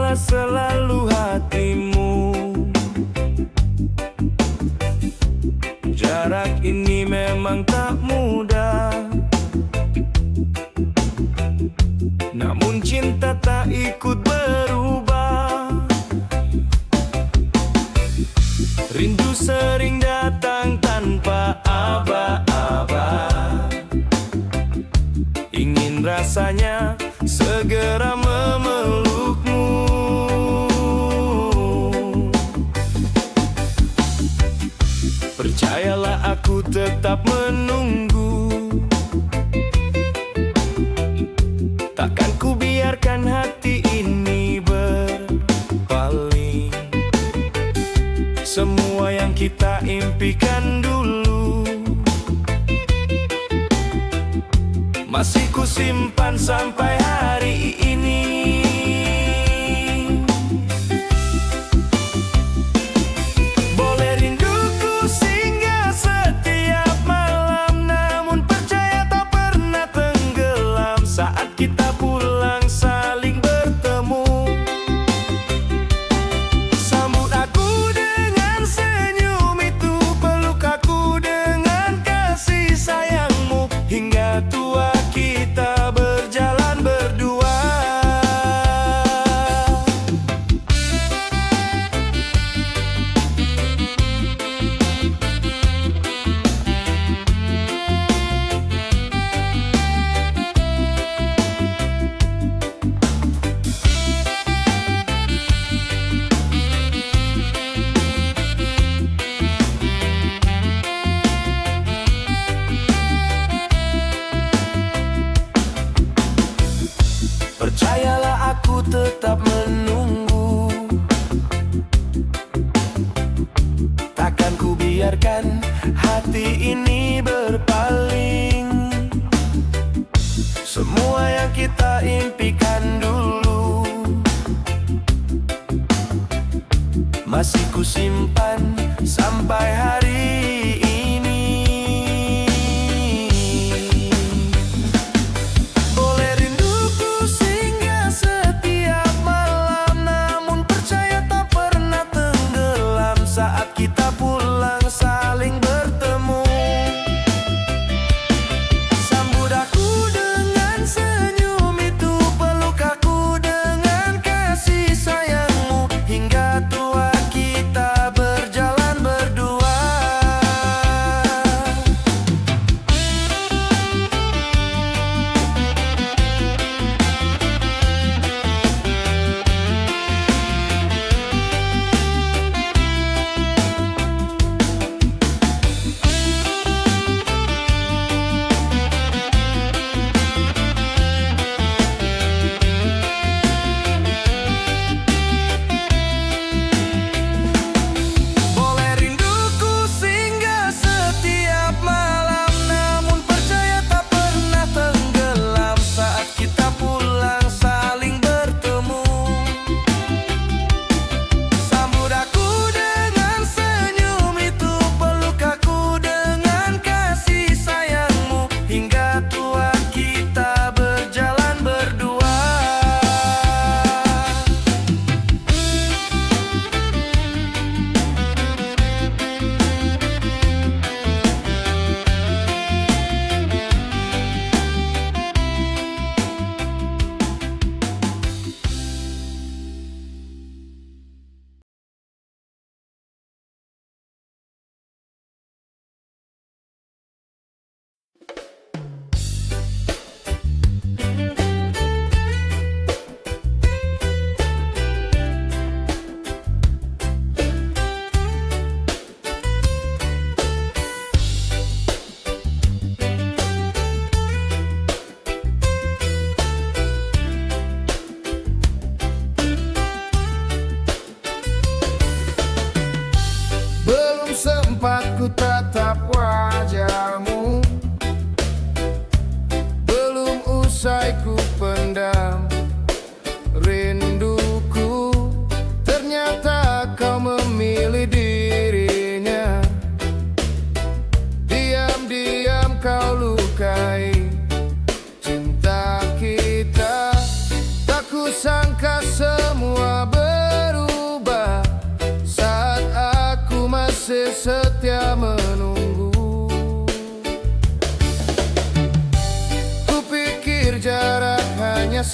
jagalah selalu hatimu. Jarak ini memang tak mudah, namun cinta tak ikut berubah. Rindu sering datang tanpa aba-aba, ingin rasanya segera memelukmu. Percayalah, aku tetap menunggu. Takkan ku biarkan hati ini berpaling. Semua yang kita impikan dulu masih ku simpan sampai hari ini. Boleh rinduku singgah setiap malam, namun percaya tak pernah tenggelam saat kita pulang saling bertemu. Sambut aku dengan senyum itu, peluk aku dengan kasih sayangmu, hingga tua kita berjalan berdua. Percayalah, aku tetap menunggu. Takkan ku biarkan hati ini berpaling. Semua yang kita impikan dulu masih ku simpan sampai hari ini. Boleh rinduku singgah setiap malam, namun percaya tak pernah tenggelam saat kita pulang saling bertemu. Sambut aku dengan senyum itu, peluk aku dengan kasih sayangmu, hingga tua kita berjalan berdua.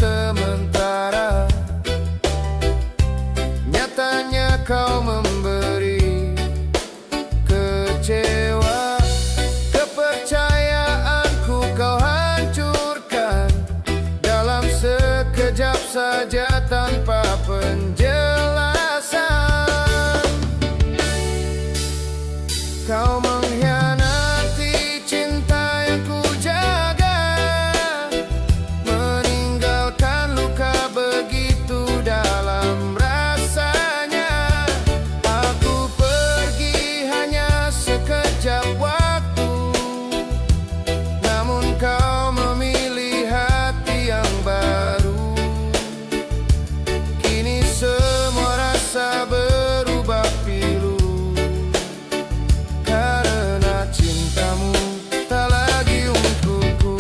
sementara. Nyatanya kau memberi kecewa. Kepercayaanku kau hancurkan dalam sekejap saja tanpa penjelasan. Kau mengkhianati cinta yang ku jaga, meninggalkan luka begitu dalam rasanya. Aku pergi hanya sekejap waktu, namun kau memilih hati yang baru. Kini semua rasa berubah pilu, karena cintamu tak lagi untukku.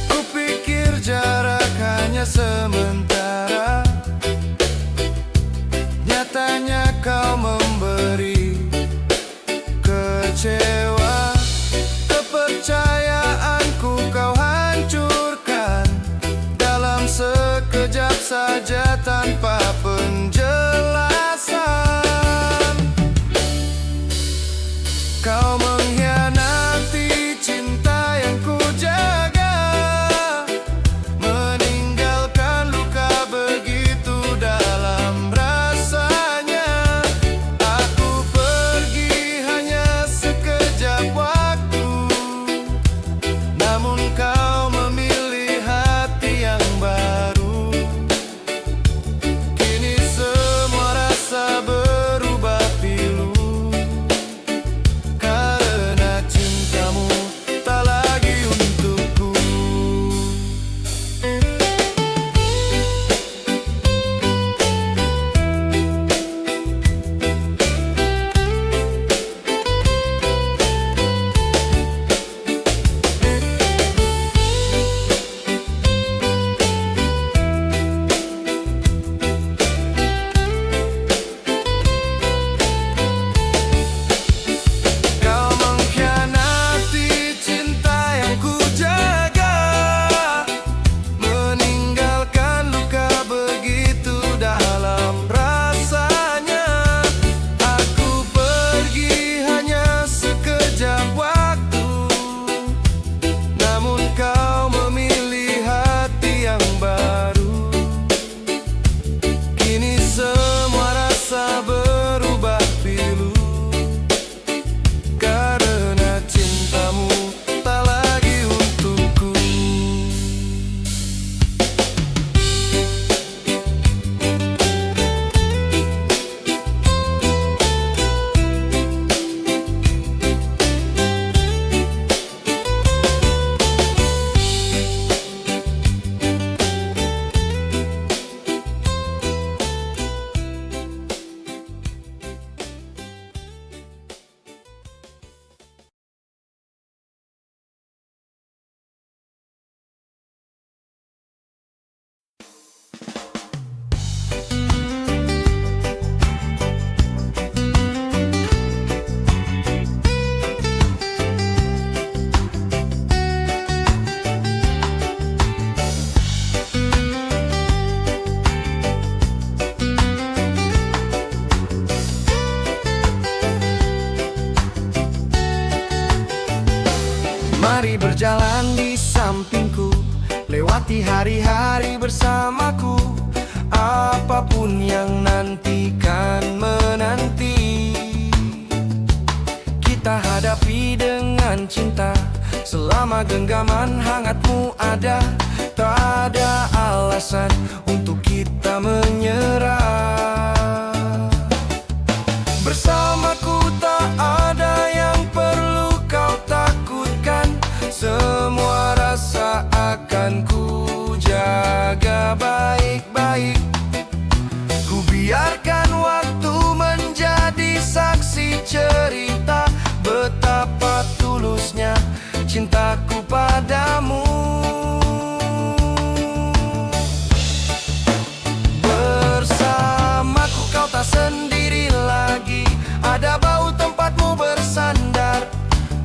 Kupikir jarak hanya sementara, nyatanya kau memberi kecewa. Kepercayaanku kau hancurkan dalam sekejap saja tanpa penjelasan. Kau mengkhianati cinta yang ku jaga, meninggalkan luka begitu dalam rasanya. Aku pergi hanya sekejap waktu, namun kau memilih hati yang baru. Kini semua rasa berubah pilu, karena cintamu tak lagi untukku. Kau mengkhianati cinta yang ku jaga, meninggalkan luka begitu dalam rasanya. Aku pergi hanya sekejap waktu, namun kau memilih hati yang baru. Kini semua rasa berubah pilu, karena cintamu tak lagi untukku. Mari berjalan di sampingku, lewati hari-hari bersamaku. Apapun yang nanti kan menanti, kita hadapi dengan cinta. Selama genggaman hangatmu ada, tak ada alasan untuk kita menyerah. Bersamaku tak ada yang perlu kau takutkan. Semua rasa akan ku jaga baik-baik. Ku biar tulusnya cintaku padamu. Bersamaku kau tak sendiri lagi, ada bau tempatmu bersandar.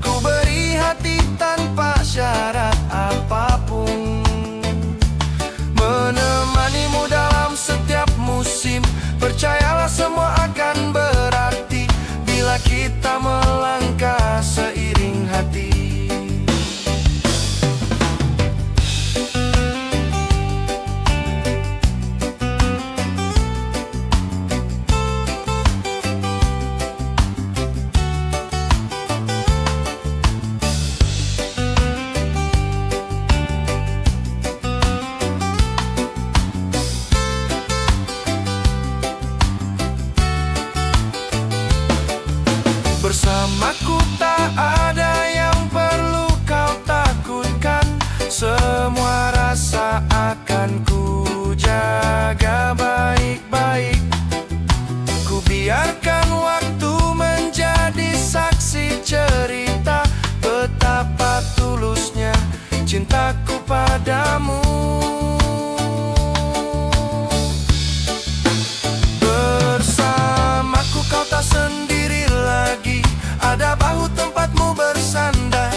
Ku beri hati tanpa syarat apapun, menemanimu dalam setiap musim. Percayalah semua akan berarti bila kita melangkah seiring hati. Bersamaku tak ada yang perlu kau takutkan, semua rasa akan ku jaga baik-baik. Ku biarkan waktu menjadi saksi cerita betapa tulusnya cintaku padamu. Bersamaku kau tak sendiri lagi, ada bahu tempatmu bersandar.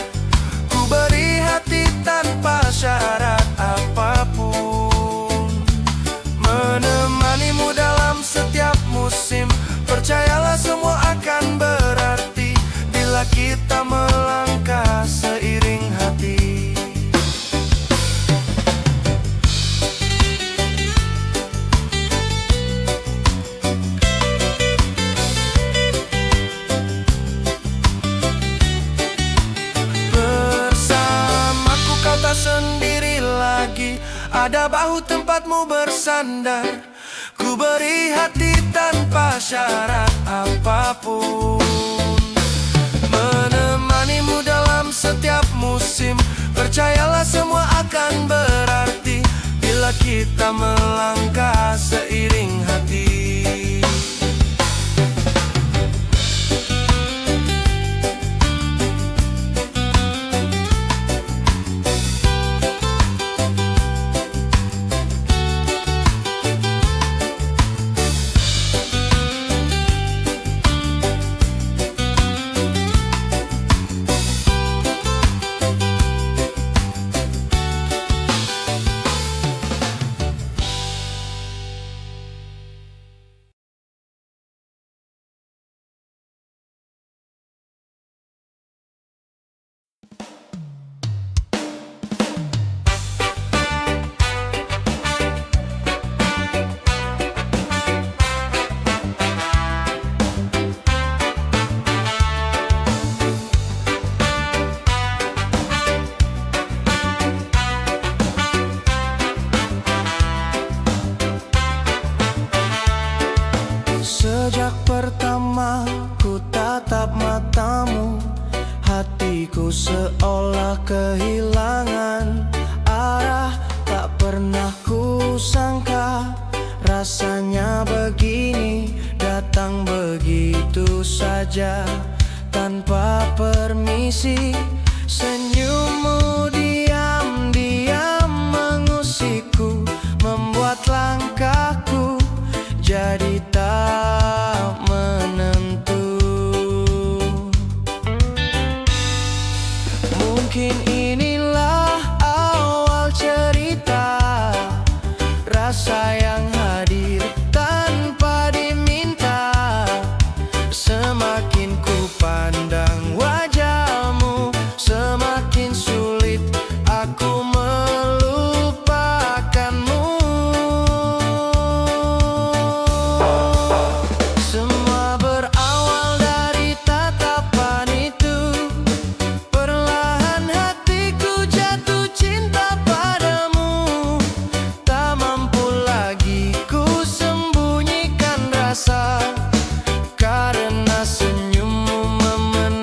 Ku beri hati tanpa syarat apapun, menemanimu dalam setiap musim. Percayalah semua akan berarti bila kita melangkah seiring hati. Sendiri lagi, ada bahu tempatmu bersandar. Ku beri hati tanpa syarat apapun, menemanimu dalam setiap musim. Percayalah semua akan berarti bila kita melangkah seiring hati. Sejak pertama ku tatap matamu, hatiku seolah kehilangan arah. Tak pernah ku sangka rasanya begini, datang begitu saja tanpa permisi. Senyummu diam-diam mengusikku, membuat langkahku jadi tak menentu. Mungkin inilah awal cerita, rasa yang hadir tanpa diminta. Semakin ku pandang wajahmu, semakin sulit aku melupakanmu. Semua berawal dari tatapan itu, perlahan hatiku jatuh cinta padamu. Tak mampu lagi ku sembunyikan rasa, karena senyummu memenuhi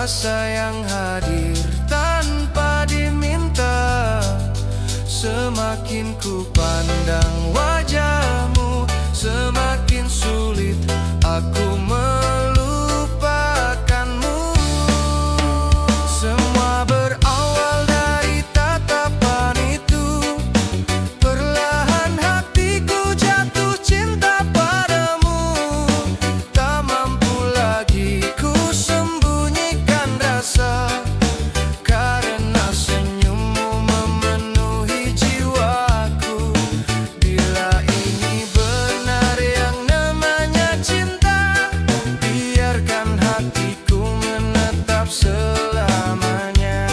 rasa yang hadir tanpa diminta. Semakin ku pandang wajahmu, semakin sulit aku melupakanmu. Semua berawal dari tatapan itu. Perlahan hatiku jatuh cinta padamu. Tak mampu lagi ku sembunyikan rasa, karena senyummu memenuhi jiwaku. Bila ini benar yang namanya cinta, biarkan hatiku menetap selamanya.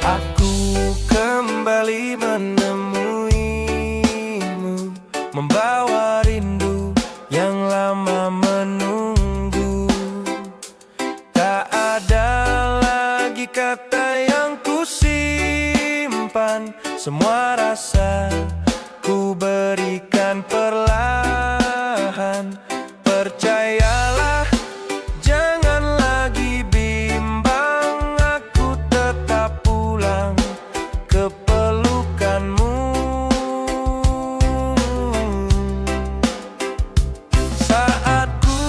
Aku kembali menemuimu, membawa rindu yang lama menunggu. Tak ada lagi kata yang ku simpan, semua rasa ku berikan perlahan. Percayalah, jangan lagi bimbang, aku tetap pulang ke pelukanmu. Saat ku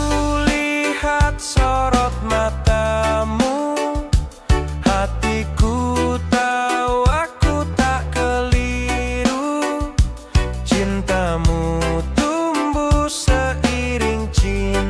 lihat sorot matamu, hatiku tahu aku tak keliru. Cintamu tumbuh seiring cinta.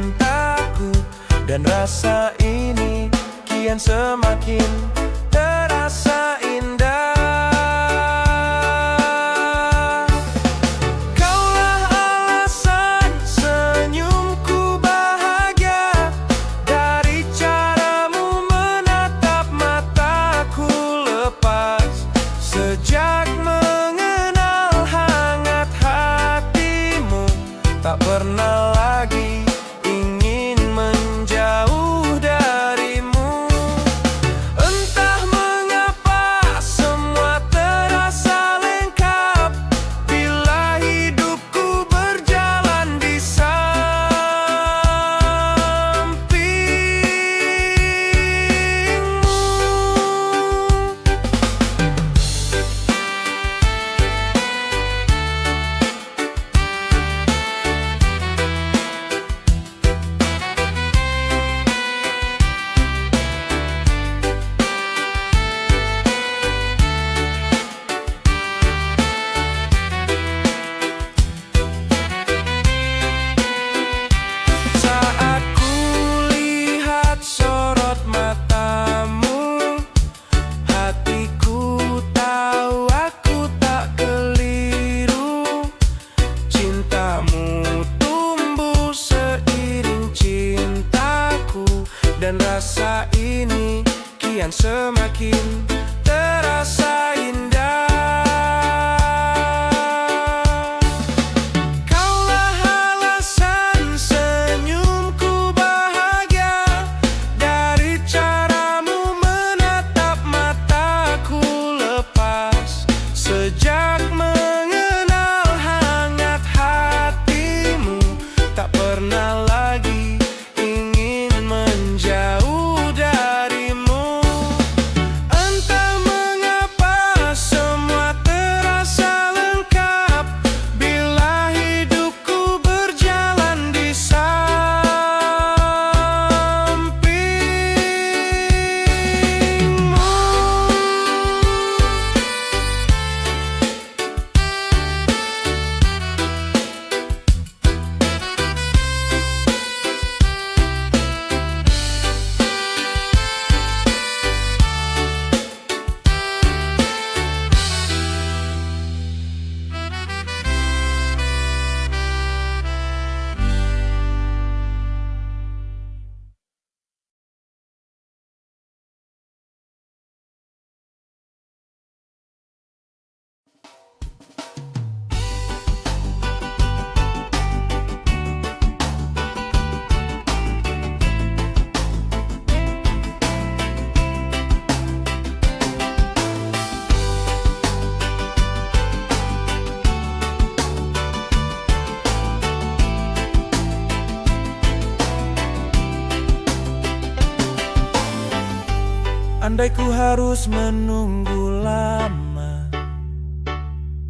Andai ku harus menunggu lama,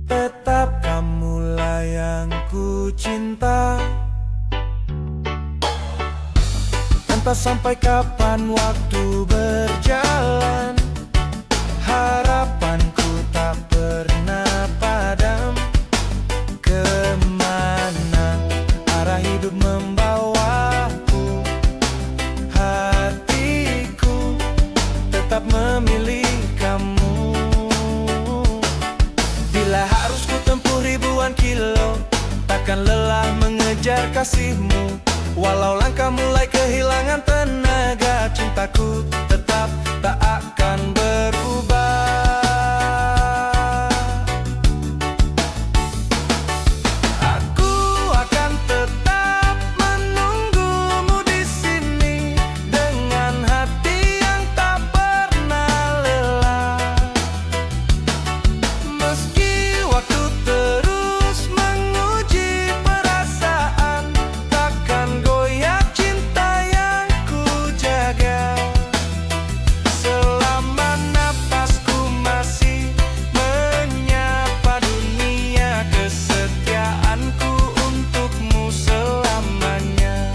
tetap kamulah yang ku cinta. Entah sampai kapan waktu berjalan, harapanku tak pernah padam. Kemana arah hidup membawaku, hatiku tetap memilih kamu. Bila harus ku tempuh ribuan kilo, takkan lelah mengejar kasihmu. Walau langkah mulai kehilangan tenaga, cintaku tetap tak akan berubah. Aku akan tetap menunggumu di sini dengan hati yang tak pernah lelah. Meski waktu terus menguji perasaan, takkan goyah cinta yang ku jaga. Selama napasku masih menyapa dunia, kesetiaanku untukmu selamanya.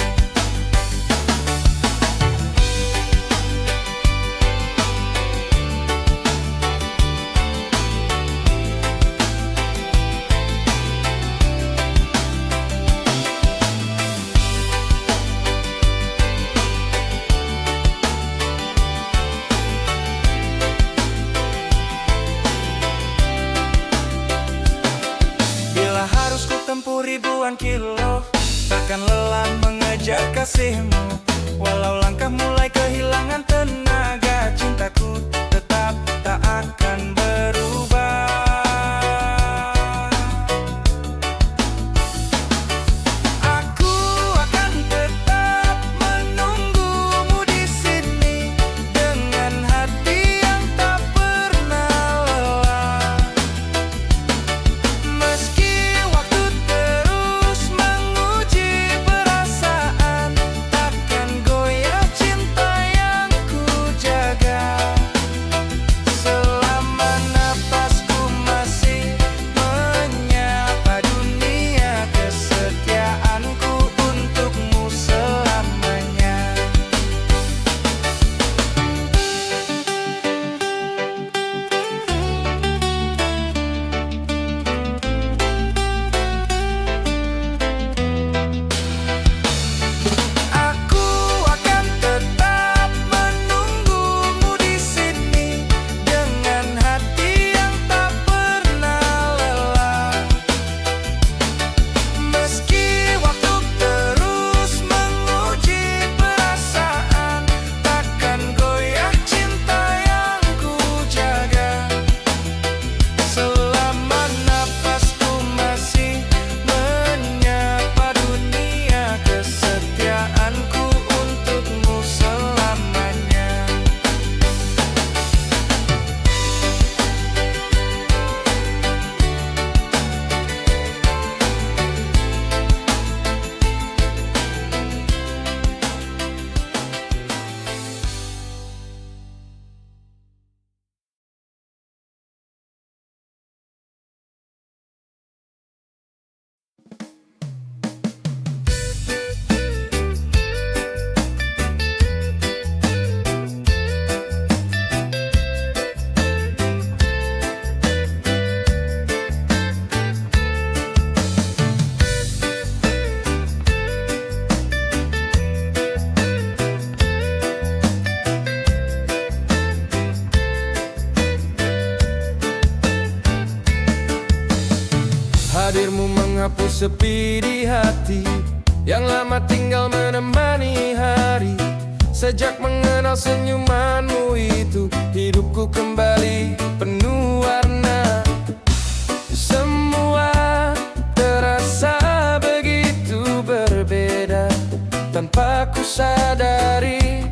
Bila harus ku tempuh ribuan kilo, takkan lelah mengejar kasihmu. Walau langkah mulai kehilangan tenaga, cintaku tetap tak akan berubah. Aku akan tetap menunggumu di sini dengan hati yang tak pernah lelah. Meski waktu terus menguji perasaan, takkan goyah cinta yang ku jaga. Selama napasku masih menyapa dunia, kesetiaanku untukmu selamanya. Aku akan tetap menunggumu di sini dengan hati yang tak pernah lelah. Meski waktu terus menguji perasaan, takkan goyah cinta yang ku jaga. Selama napasku masih menyapa dunia, kesetiaanku untukmu selamanya. Hadirmu menghapus sepi di hati yang lama tinggal menemani hari. Sejak mengenal senyumanmu itu, hidupku kembali penuh warna. Semua terasa begitu berbeda, tanpa ku sadari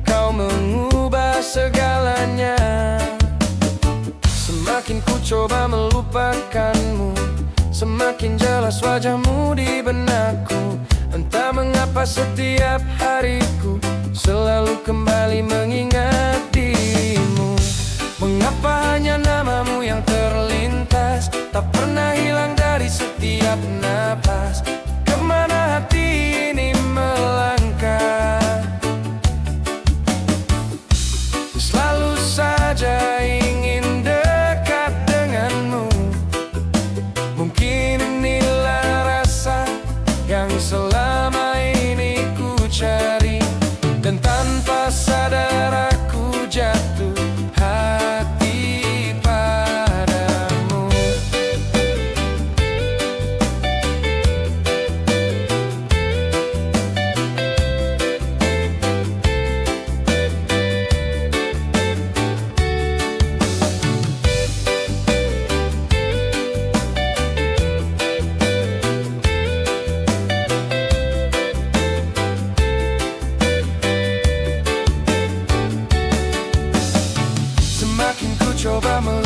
kau mengubah segalanya. Semakin ku coba melupakanmu, semakin jelas wajahmu di benakku. Entah mengapa setiap hariku selalu kembali mengingat dirimu.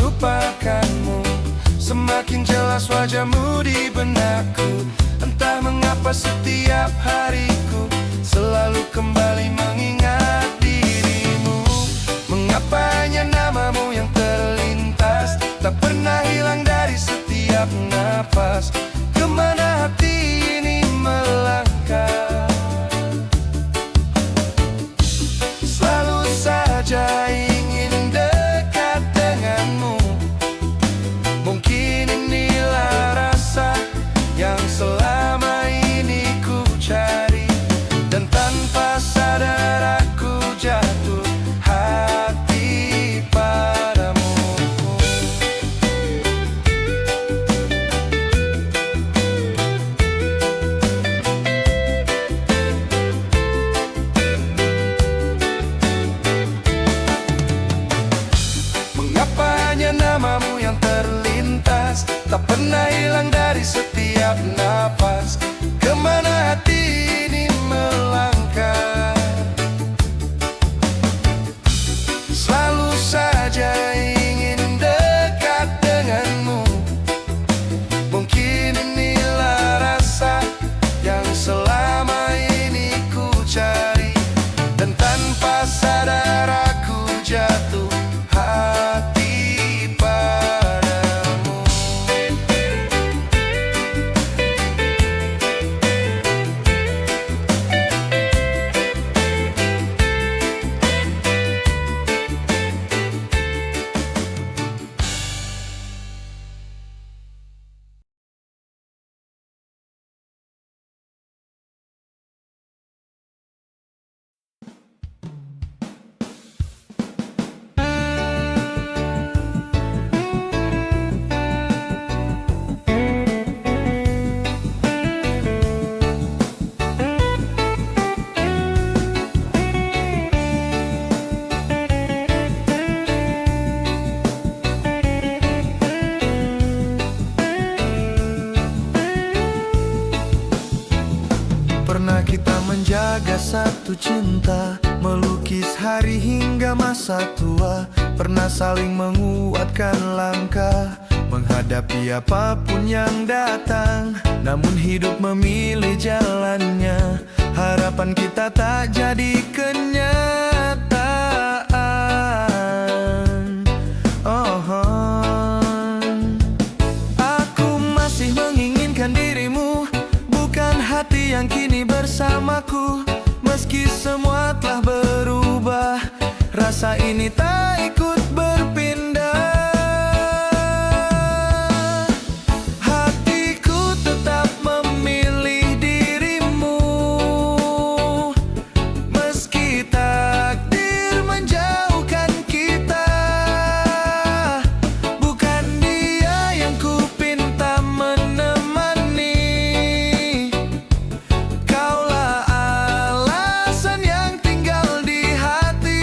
melupakanmu. Semakin jelas wajahmu di benakku. Entah mengapa setiap hariku selalu kembali mengingat dirimu. Mengapa hanya namamu yang terlintas, tak pernah hilang dari setiap napas. Kemana hati ini melangkah? Selalu saja ingin dekat denganmu. Mungkin inilah rasa yang selama ini ku cari, dan tanpa sadar aku jatuh hati padamu. Mengapa hanya namamu yang terlintas, tak pernah hilang dari setiap napas. Kemana hati ini melangkah? Selalu saja ingin dekat denganmu. Mungkin inilah rasa yang selama ini ku cari, dan tanpa sadar aku jatuh hati padamu. Pernah kita menjaga satu cinta, melukis hari hingga masa tua. Pernah saling menguatkan langkah, menghadapi apapun yang datang. Namun hidup memilih jalannya, harapan kita tak jadi kenyataan. Aku masih menginginkan dirimu, bukan hati yang kini bersamaku. Meski semua telah berubah, rasa ini tak ikut berpindah. Hatiku tetap memilih dirimu, meski takdir menjauhkan kita. Bukan dia yang ku pinta menemani, kaulah alasan yang tinggal di hati.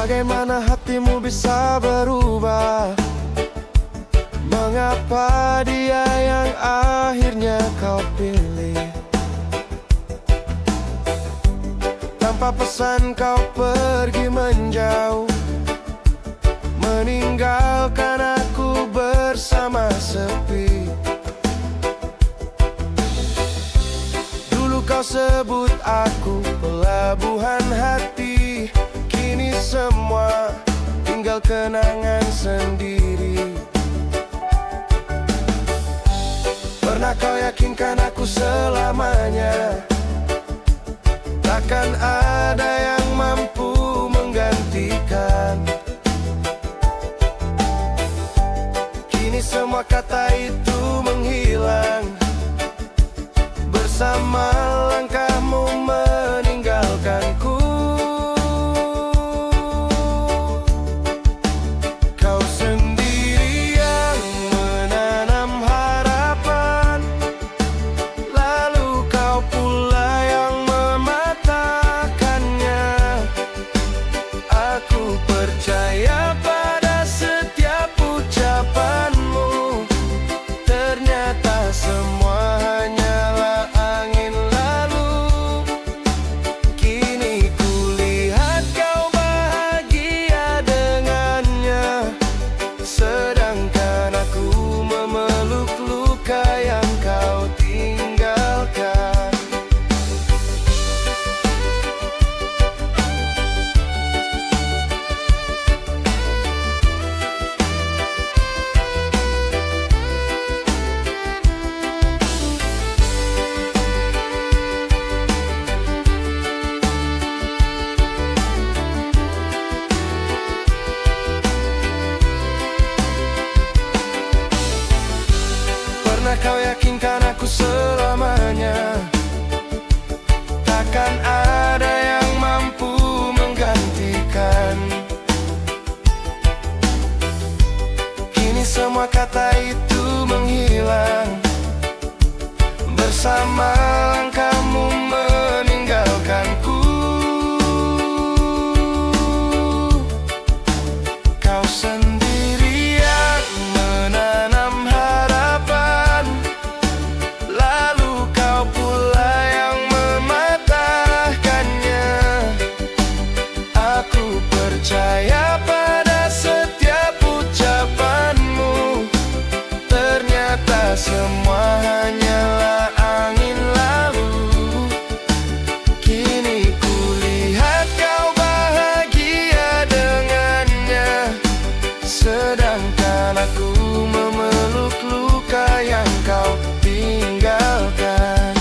Bagaimana hatimu bisa berubah? Mengapa dia yang akhirnya kau pilih? Tanpa pesan kau pergi menjauh, meninggalkan aku bersama sepi. Dulu kau sebut aku pelabuhan hati, kini semua tinggal kenangan sendiri. Pernah kau yakinkan aku selamanya, takkan ada yang mampu menggantikan. Kini semua kata itu menghilang, bersama langkahmu meninggalkanku. Kau sendiri yang menanam harapan, lalu kau pula yang mematahkannya. Aku percaya pada setiap ucapanmu, ternyata semua hanyalah angin lalu. Kini kulihat kau bahagia dengannya, sedangkan aku memeluk luka yang kau tinggalkan. Pernah kau yakinkan aku selamanya, takkan ada yang mampu menggantikan. Kini semua kata itu menghilang, bersama langkahmu meninggalkanku. Kau sendiri yang menanam harapan, lalu kau pula yang mematahkannya. Aku percaya pada setiap ucapanmu, ternyata semua hanyalah angin lalu. Kini kulihat kau bahagia dengannya, sedangkan aku memeluk luka yang kau tinggalkan.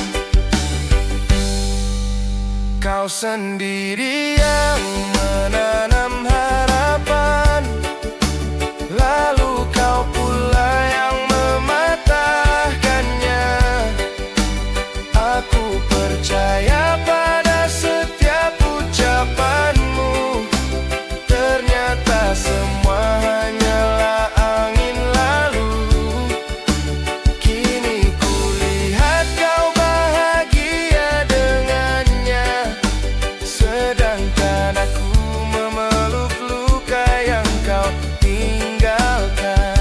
Kau sendiri yang menanam harapan, lalu kau pula yang mematahkannya. Aku percaya pada setiap ucapanmu, ternyata semua hanyalah angin lalu. Kini kulihat kau bahagia dengannya, sedangkan aku memeluk luka yang kau tinggalkan.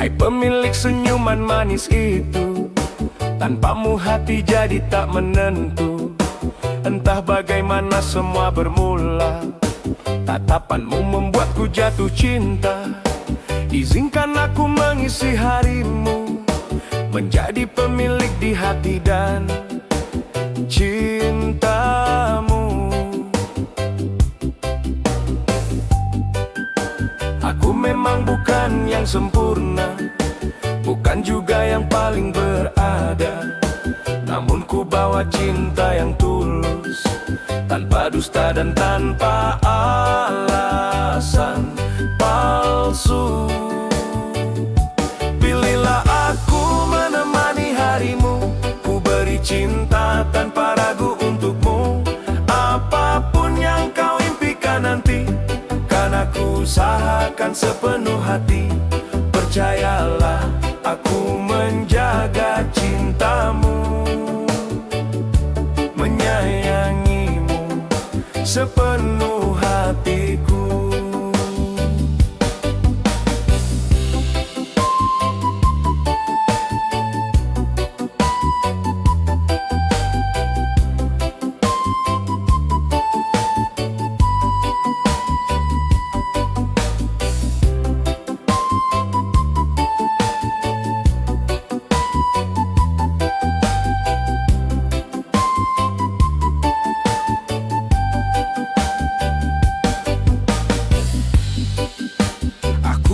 Hai pemilik senyuman manis itu, tanpamu hati jadi tak menentu. Entah bagaimana semua bermula, tatapanmu membuatku jatuh cinta. Izinkan aku mengisi harimu, menjadi pemilik di hati dan cintamu. Aku memang bukan yang sempurna, bukan juga yang paling berada. Namun ku bawa cinta yang tulus, tanpa dusta dan tanpa alasan palsu. Pilihlah aku menemani harimu, ku beri cinta tanpa ragu untukmu. Apapun yang kau impikan nanti, kan aku usahakan sepenuh hati. Percayalah, aku menjaga cintamu, menyayangimu sepenuh hatiku.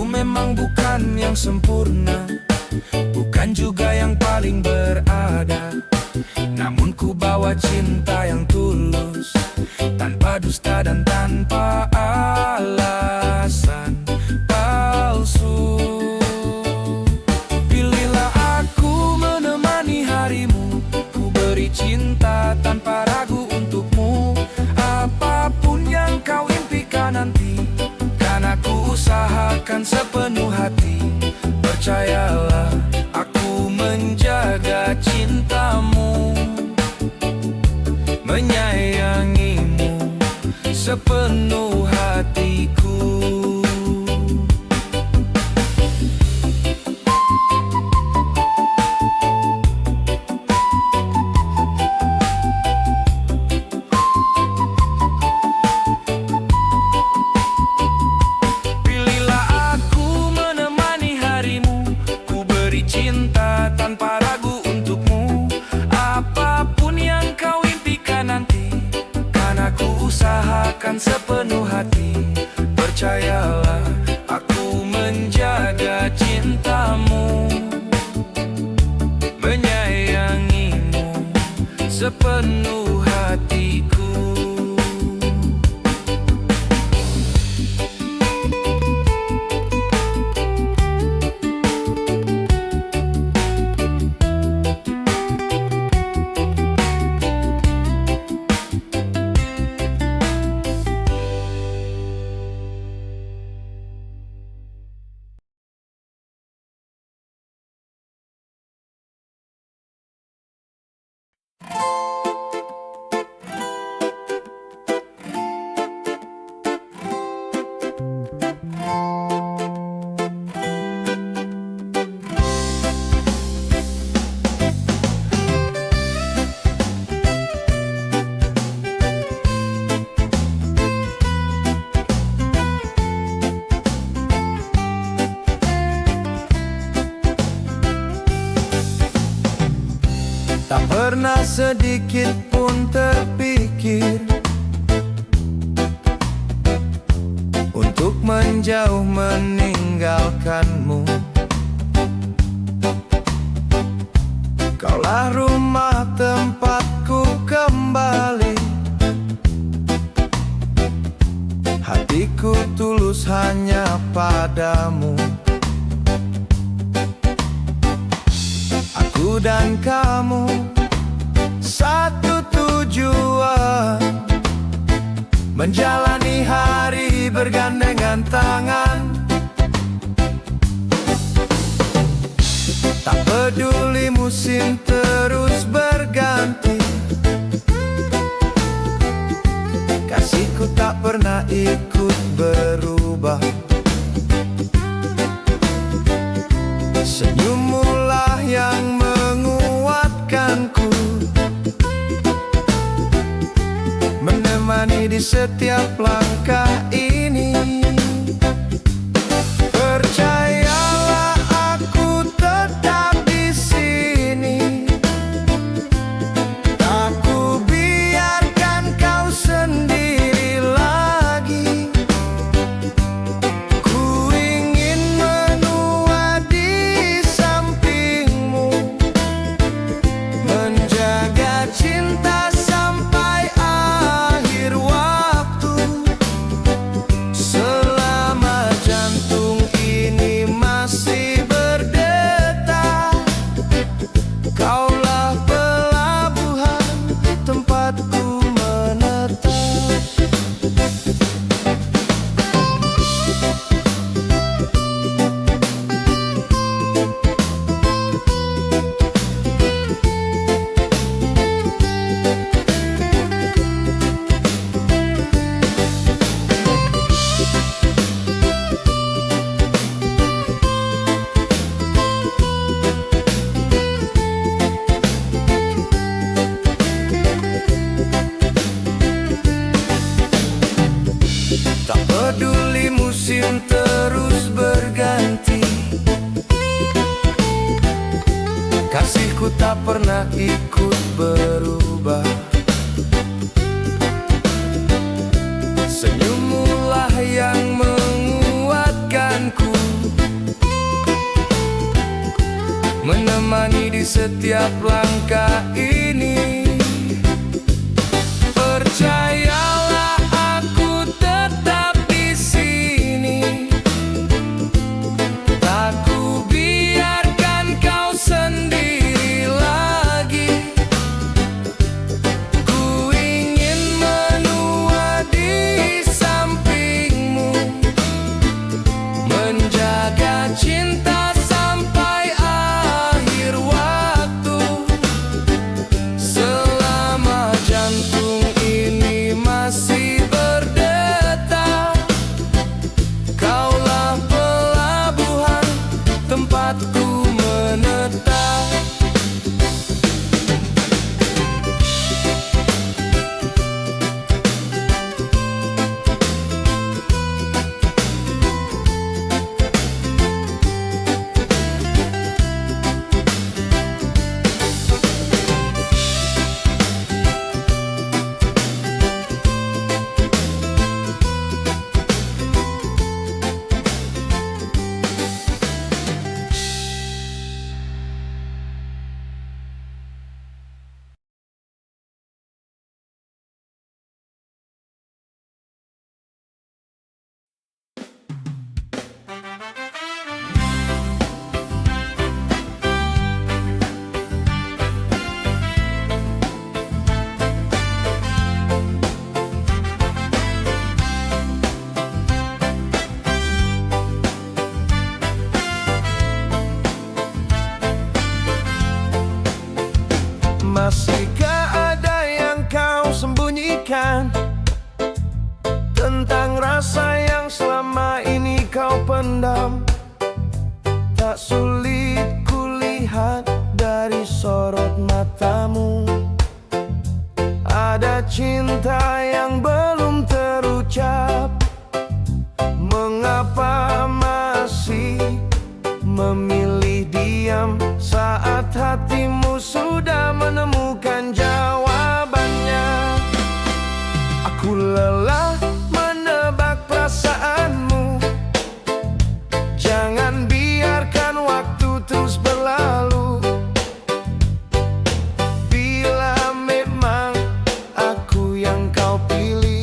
Memang bukan yang sempurna, bukan juga yang paling berada. Namun ku bawa cinta yang tulus, tanpa dusta dan tanpa alasan palsu. Pilihlah aku menemani harimu, ku beri cinta tanpa ragu untukmu. Apapun yang kau impikan nanti, kan aku usahakan sepenuh hati. Percayalah, aku menjaga cintamu, menyayangimu sepenuh hatiku. Cinta tanpa ragu untukmu. Apapun yang kau impikan nanti, kan aku usahakan sepenuh hati. Percayalah, aku menjaga cintamu, menyayangimu sepenuh hatiku. Tak pernah sedikit pun terpikir untuk menjauh meninggalkanmu. Kaulah rumah tempatku kembali, hatiku tulus hanya padamu. Aku dan kamu satu tujuan, menjalani hari bergandengan tangan. Tak peduli musim terus berganti, kasihku tak pernah ikut berubah. Senyummulah yang menguatkanku, menemani di setiap langkah ini. Percayalah, aku tetap di sini. Tak ku biarkan kau sendiri lagi. Ku ingin Peduli musim terus berganti, kasihku tak pernah ikut berubah. Senyummulah yang menguatkanku, menemani di setiap langkah ini. Percayalah aku tetap di sini, tak ku biarkan kau sendiri lagi. Ku ingin menua di sampingmu, menjaga cinta sampai akhir waktu. Selama jantung ini masih berdetak, kaulah pelabuhan tempatku menetap. Masihkah ada yang kau sembunyikan tentang rasa yang selama ini kau pendam? Tak sulit kulihat dari sorot matamu, ada cinta yang belum terucap. Mengapa masih memilih diam saat hatimu sudah menemukan jawabannya? Aku lelah menebak perasaanmu, jangan biarkan waktu terus berlalu. Bila memang aku yang kau pilih,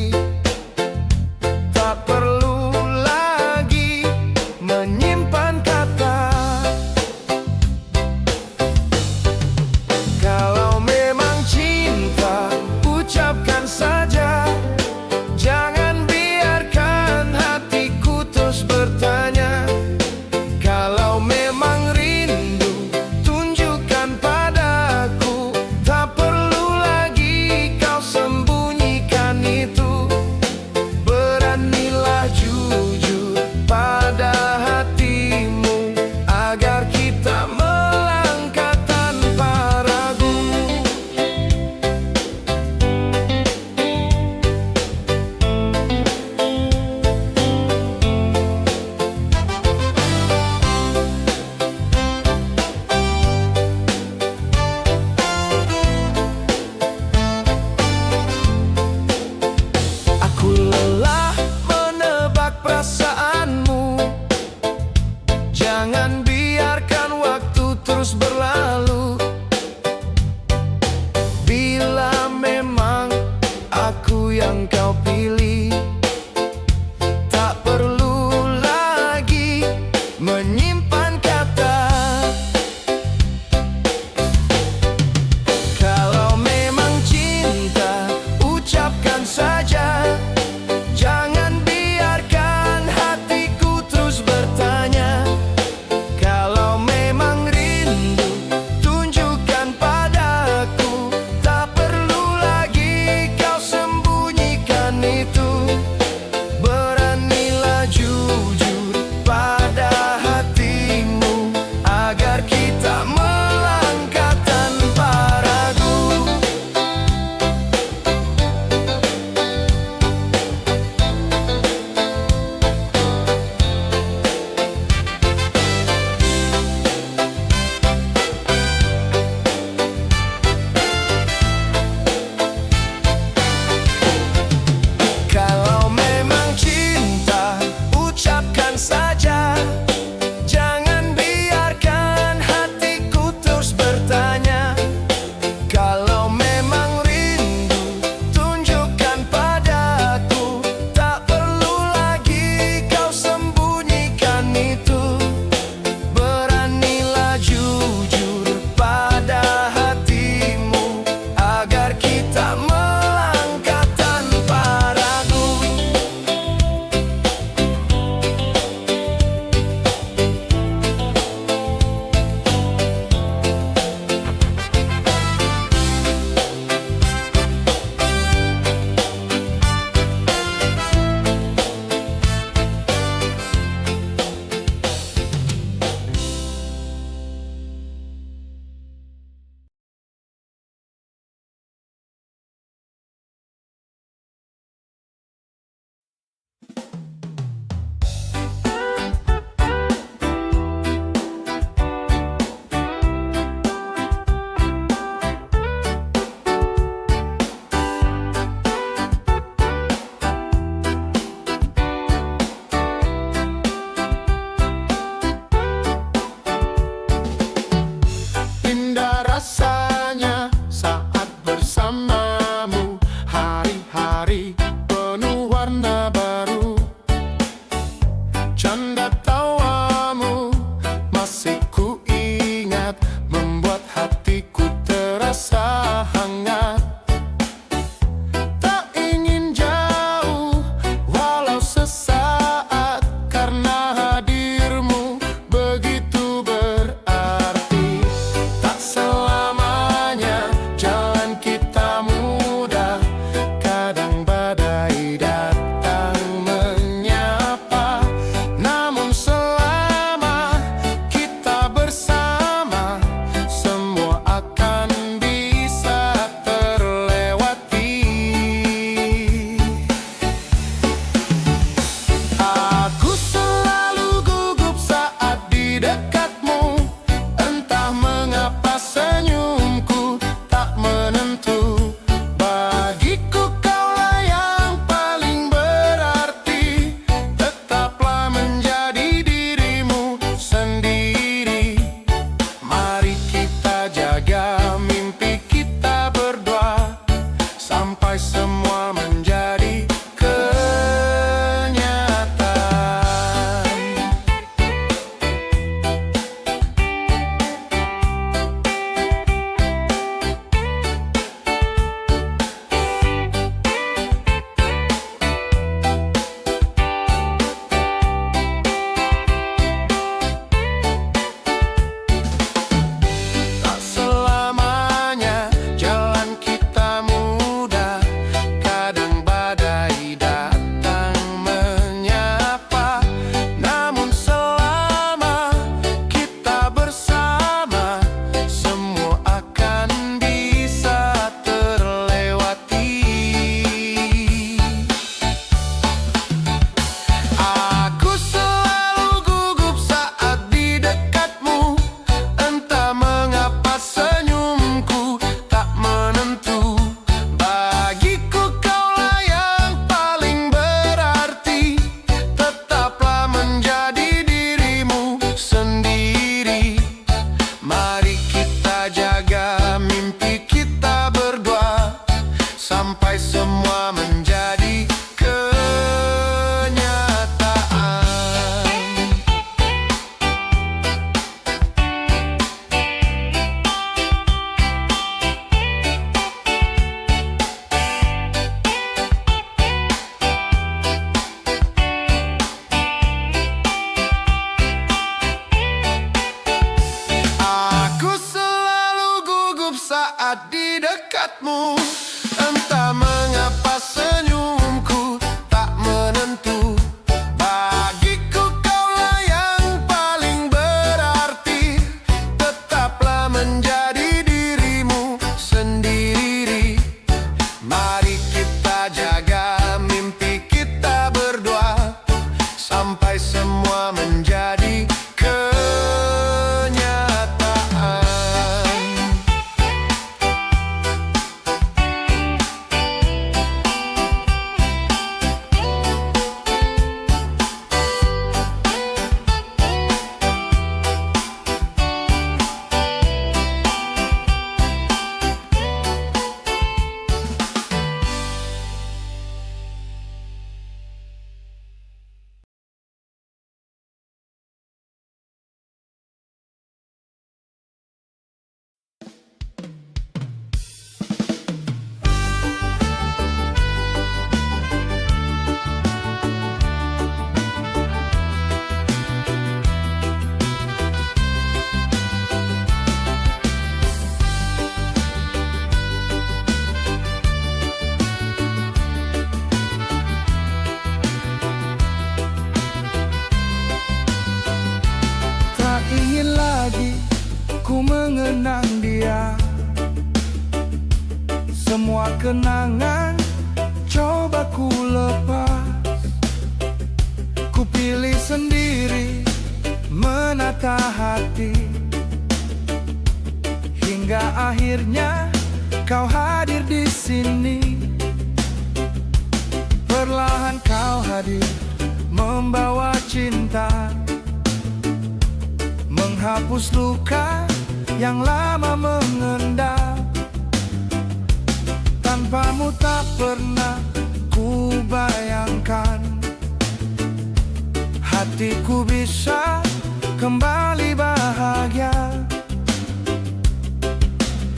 melihatmu. Entah mengapa senyumku tak menentu. Bagiku kaulah yang paling berarti. Tetaplah menjadi dirimu sendiri. Mari kita jaga mimpi kita berdua sampai semua menjadi kenyataan. Ku mengenang dia, semua kenangan coba ku lepas. Ku pilih sendiri menata hati, hingga akhirnya kau hadir di sini. Perlahan kau hadir membawa cinta, menghapus luka yang lama mengendap. Tanpamu tak pernah ku bayangkan hatiku bisa kembali bahagia.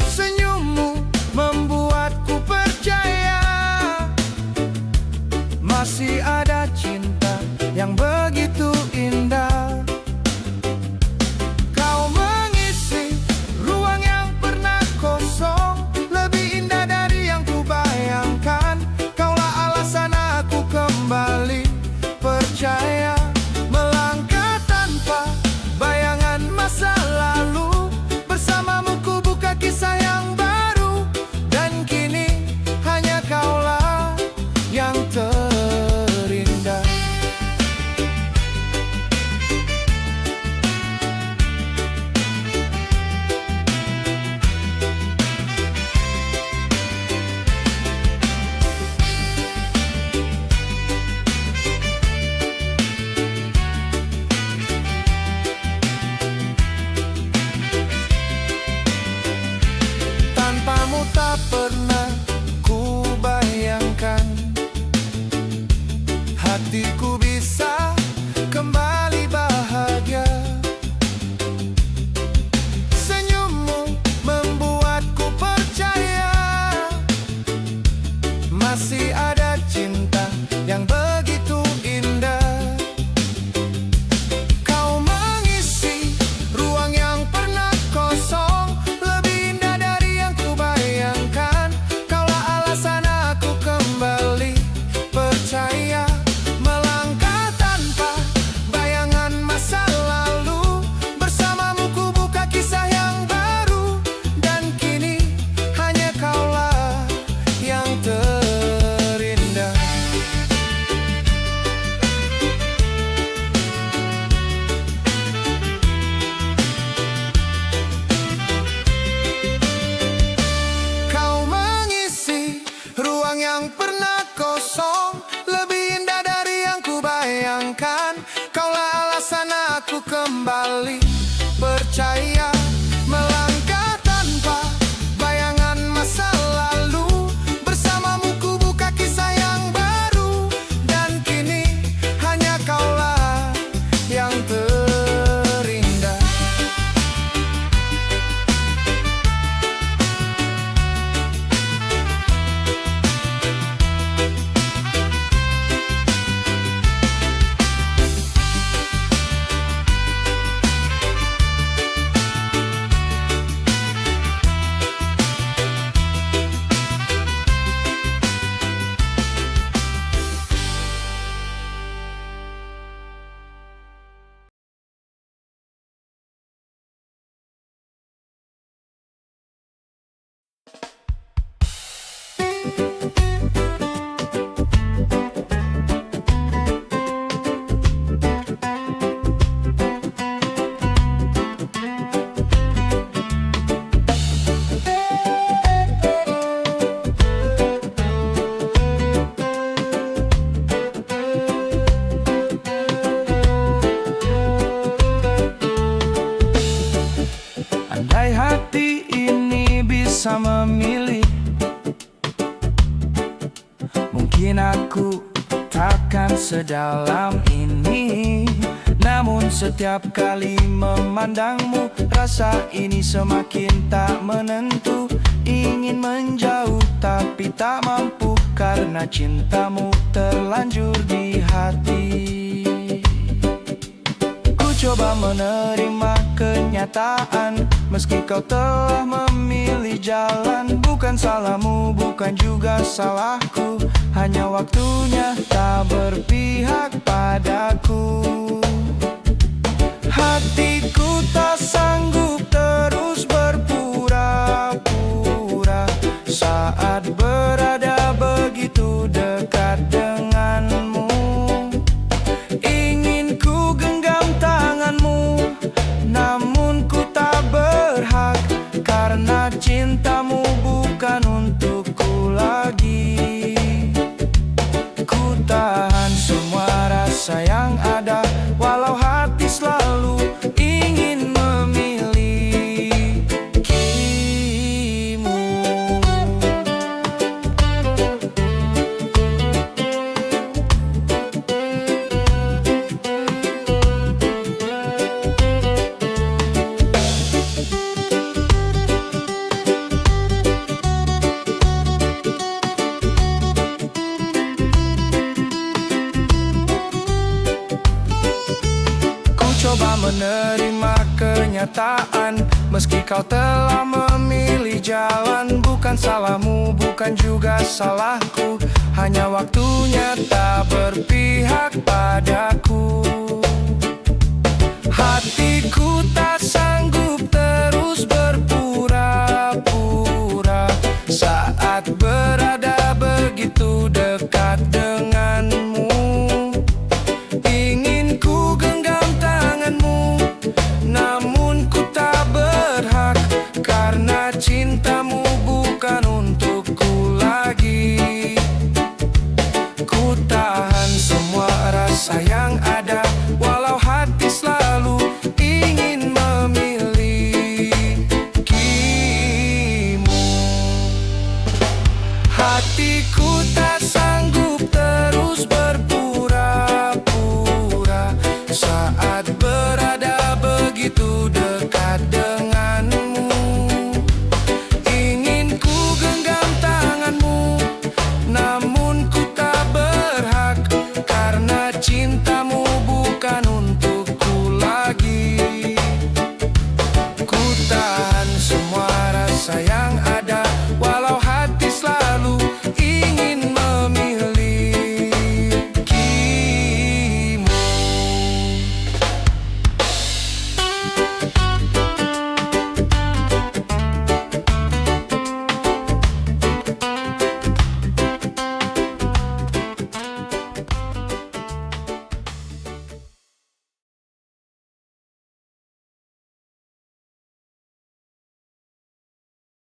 Senyummu membuatku percaya masih ada cinta yang begitu indah. Percaya melangkah tanpa bayangan masa lalu. Bersamamu ku buka kisah yang baru, dan kini hanya kaulah yang terindah. Tanpamu tak pernah ku bayangkan hatiku bisa kembali bahagia. Senyummu membuatku percaya masih ada cinta yang begitu indah. Kau mengisi ruang yang pernah kosong, lebih indah dari yang ku bayangkan. Kaulah alasan aku kembali percaya melangkah tanpa bayangan masa lalu. Bersamamu ku buka kisah yang baru, dan kini hanya kaulah yang terindah. Kau mengisi ruang yang pernah kosong, lebih indah dari yang ku bayangkan. Kaulah alasan aku kembali percaya melangkah tanpa bayangan masa lalu. Bersamamu ku buka kisah yang baru, dan kini hanya kaulah yang terindah. bisa memilih. Mungkin aku takkan sedalam ini, namun setiap kali memandangmu, rasa ini semakin tak menentu. Ingin menjauh tapi tak mampu, karena cintamu terlanjur di hati. Ku coba menerima kenyataan, meski kau telah memilih jalan. Bukan salahmu, bukan juga salahku, hanya waktunya tak berpihak padaku. Hatiku tak sanggup terus berpura-pura saat berada begitu dekat denganmu. Ingin ku genggam tanganmu, namun ku tak berhak, karena cintamu bukan untukku lagi. Ku tahan semua rasa yang ada, walau hati selalu ingin memilikimu. Coba menerima kenyataan, meski kau telah memilih jalan. Bukan salahmu, bukan juga salahku, hanya waktunya tak berpihak.